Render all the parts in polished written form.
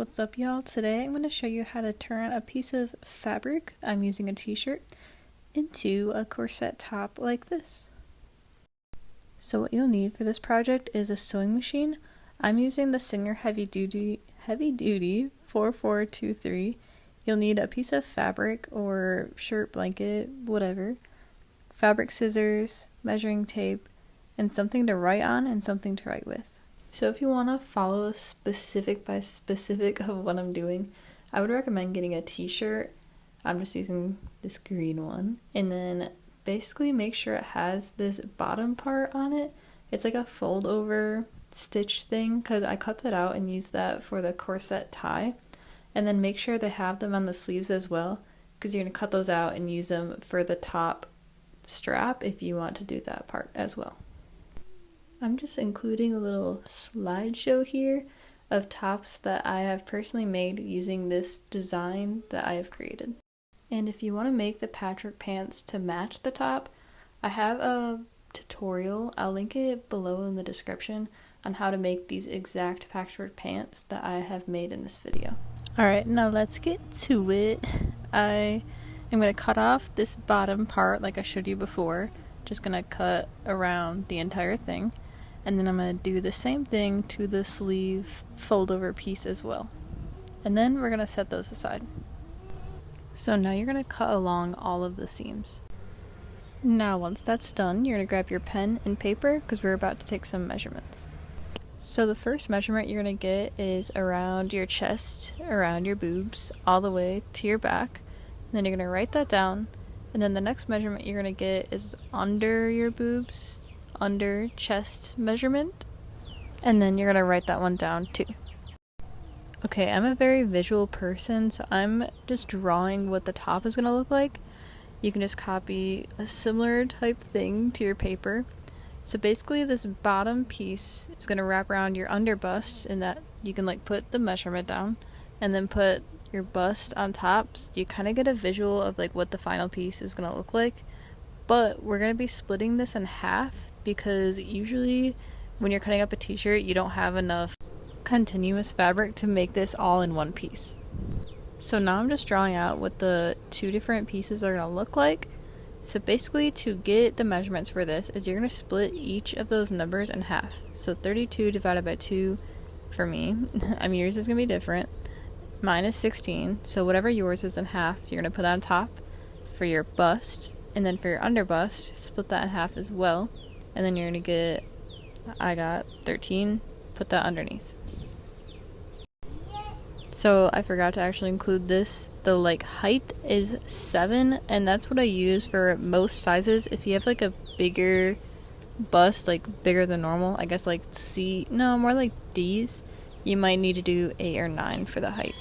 What's up, y'all? Today I'm going to show you how to turn a piece of fabric, I'm using a t-shirt, into a corset top like this. So what you'll need for this project is a sewing machine. I'm using the Singer Heavy Duty 4423. You'll need a piece of fabric or shirt, blanket, whatever, fabric scissors, measuring tape, and something to write on and something to write with. So if you want to follow specific by specific of what I'm doing, I would recommend getting a t-shirt. I'm just using this green one. And then basically make sure it has this bottom part on it. It's like a fold over stitch thing because I cut that out and used that for the corset tie. And then make sure they have them on the sleeves as well because you're going to cut those out and use them for the top strap if you want to do that part as well. I'm just including a little slideshow here of tops that I have personally made using this design that I have created. And if you want to make the patchwork pants to match the top, I have a tutorial, I'll link it below in the description, on how to make these exact patchwork pants that I have made in this video. Alright, now let's get to it. I am going to cut off this bottom part like I showed you before. Just going to cut around the entire thing. And then I'm going to do the same thing to the sleeve fold over piece as well. And then we're going to set those aside. So now you're going to cut along all of the seams. Now once that's done, you're going to grab your pen and paper because we're about to take some measurements. So the first measurement you're going to get is around your chest, around your boobs, all the way to your back. And then you're going to write that down. And then the next measurement you're going to get is under your boobs, under chest measurement, and then you're going to write that one down too. Okay, I'm a very visual person, so I'm just drawing what the top is going to look like. You can just copy a similar type thing to your paper. So basically this bottom piece is going to wrap around your under bust, and that you can like put the measurement down and then put your bust on top, so you kind of get a visual of like what the final piece is going to look like. But we're going to be splitting this in half because usually when you're cutting up a t-shirt you don't have enough continuous fabric to make this all in one piece. So now I'm just drawing out what the two different pieces are going to look like. So basically to get the measurements for this is you're going to split each of those numbers in half. So 32 divided by 2 for me, I mean yours is going to be different. Mine is 16, so whatever yours is in half you're going to put on top for your bust. And then for your under bust, split that in half as well. And then you're going to get, I got 13, put that underneath. So I forgot to actually include this. The like height is 7, and that's what I use for most sizes. If you have like a bigger bust, like bigger than normal, I guess like more like D's, you might need to do 8 or 9 for the height.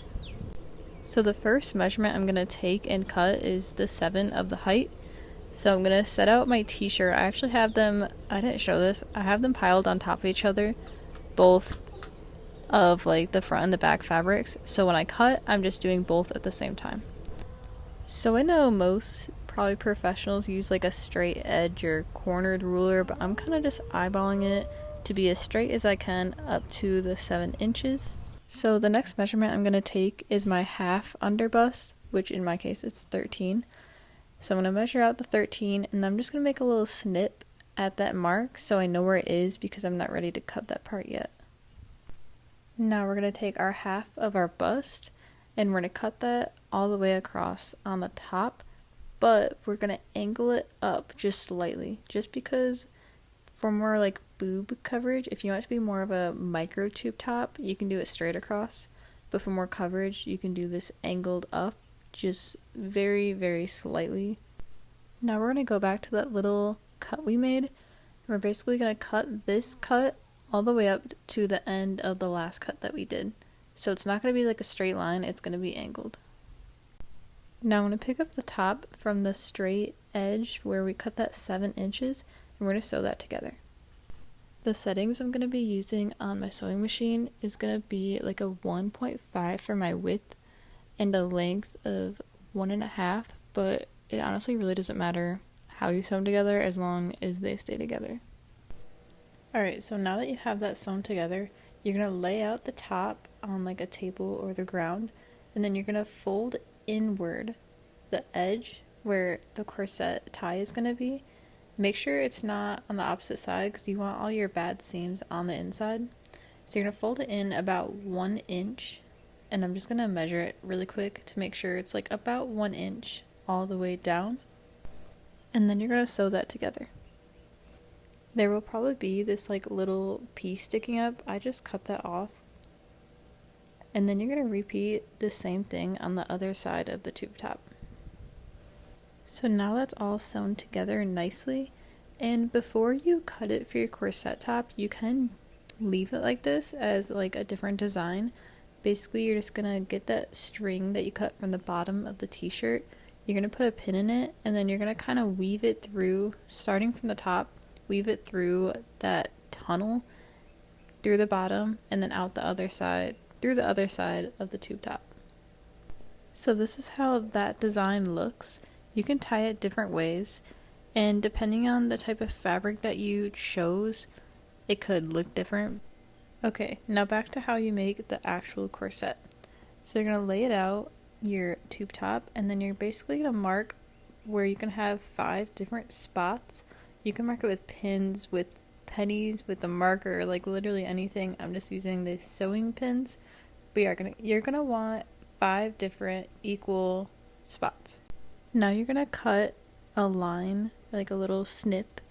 So the first measurement I'm going to take and cut is the 7 of the height. So I'm going to set out my t-shirt. I actually have them, I didn't show this, I have them piled on top of each other, both of like the front and the back fabrics. So when I cut, I'm just doing both at the same time. So I know most probably professionals use like a straight edge or cornered ruler, but I'm kind of just eyeballing it to be as straight as I can up to the 7 inches. So the next measurement I'm going to take is my half under bust, which in my case it's 13. So I'm going to measure out the 13, and I'm just going to make a little snip at that mark so I know where it is because I'm not ready to cut that part yet. Now we're going to take our half of our bust and we're going to cut that all the way across on the top, but we're going to angle it up just slightly, just because for more like boob coverage, if you want it to be more of a micro tube top, you can do it straight across, but for more coverage you can do this angled up just very, very slightly. Now we're going to go back to that little cut we made. We're basically going to cut this cut all the way up to the end of the last cut that we did. So it's not going to be like a straight line, it's going to be angled. Now I'm going to pick up the top from the straight edge where we cut that 7 inches, and we're going to sew that together. The settings I'm going to be using on my sewing machine is going to be like a 1.5 for my width and a length of 1.5, but it honestly really doesn't matter how you sew them together as long as they stay together. Alright, so now that you have that sewn together, you're going to lay out the top on like a table or the ground, and then you're going to fold inward the edge where the corset tie is going to be. Make sure it's not on the opposite side because you want all your bad seams on the inside. So you're going to fold it in about 1 inch, and I'm just going to measure it really quick to make sure it's like about 1 inch all the way down. And then you're going to sew that together. There will probably be this like little piece sticking up. I just cut that off. And then you're going to repeat the same thing on the other side of the tube top. So now that's all sewn together nicely, and before you cut it for your corset top, you can leave it like this as like a different design. Basically, you're just gonna get that string that you cut from the bottom of the t-shirt, you're gonna put a pin in it, and then you're gonna kind of weave it through, starting from the top, weave it through that tunnel, through the bottom, and then out the other side, through the other side of the tube top. So this is how that design looks. You can tie it different ways, and depending on the type of fabric that you chose, it could look different. Okay, now back to how you make the actual corset. So you're going to lay it out, your tube top, and then you're basically going to mark where you can have 5 different spots. You can mark it with pins, with pennies, with a marker, like literally anything. I'm just using the sewing pins, but you're gonna want 5 different equal spots. Now you're going to cut a line, like a little snip,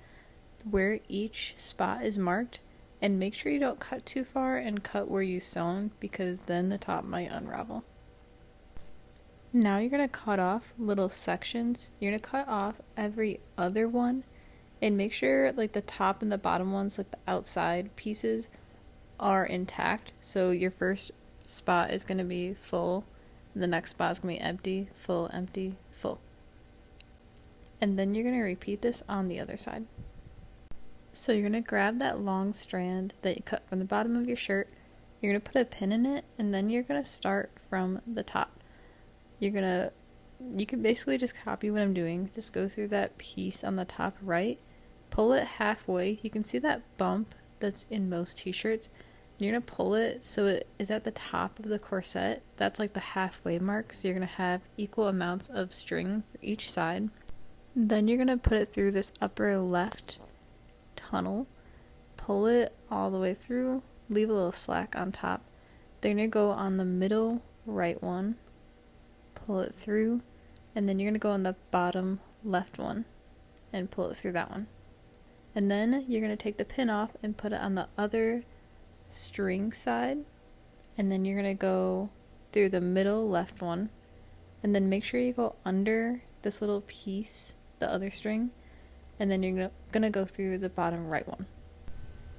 where each spot is marked, and make sure you don't cut too far and cut where you sewn, because then the top might unravel. Now you're going to cut off little sections. You're going to cut off every other one, and make sure like the top and the bottom ones, like the outside pieces, are intact. So your first spot is going to be full, and the next spot is going to be empty, full, empty, full. And then you're going to repeat this on the other side. So you're going to grab that long strand that you cut from the bottom of your shirt, you're going to put a pin in it, and then you're going to start from the top. You can basically just copy what I'm doing. Just go through that piece on the top right, pull it halfway. You can see that bump that's in most t-shirts. You're going to pull it so it is at the top of the corset. That's like the halfway mark, so you're going to have equal amounts of string for each side. Then you're going to put it through this upper left tunnel, pull it all the way through, leave a little slack on top. Then you're going to go on the middle right one, pull it through, and then you're going to go on the bottom left one and pull it through that one. And then you're going to take the pin off and put it on the other string side, and then you're going to go through the middle left one, and then make sure you go under this little piece, the other string, and then you're gonna go through the bottom right one.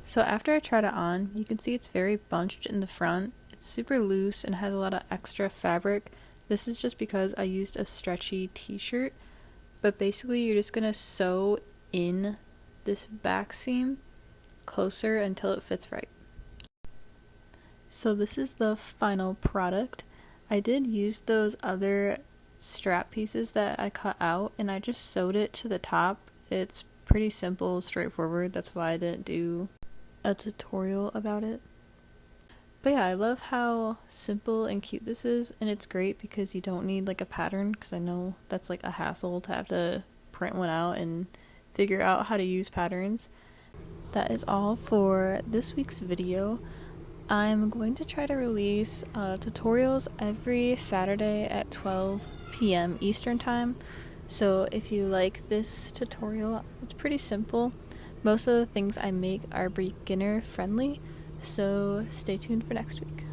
So after I tried it on, you can see it's very bunched in the front. It's super loose and has a lot of extra fabric. This is just because I used a stretchy t-shirt, but basically you're just gonna sew in this back seam closer until it fits right. So this is the final product. I did use those other strap pieces that I cut out, and I just sewed it to the top. It's pretty simple, straightforward. That's why I didn't do a tutorial about it. But yeah, I love how simple and cute this is, and it's great because you don't need like a pattern, because I know that's like a hassle to have to print one out and figure out how to use patterns. That is all for this week's video. I'm going to try to release tutorials every Saturday at 12 p.m. Eastern time. So if you like this tutorial, it's pretty simple. Most of the things I make are beginner friendly, so stay tuned for next week.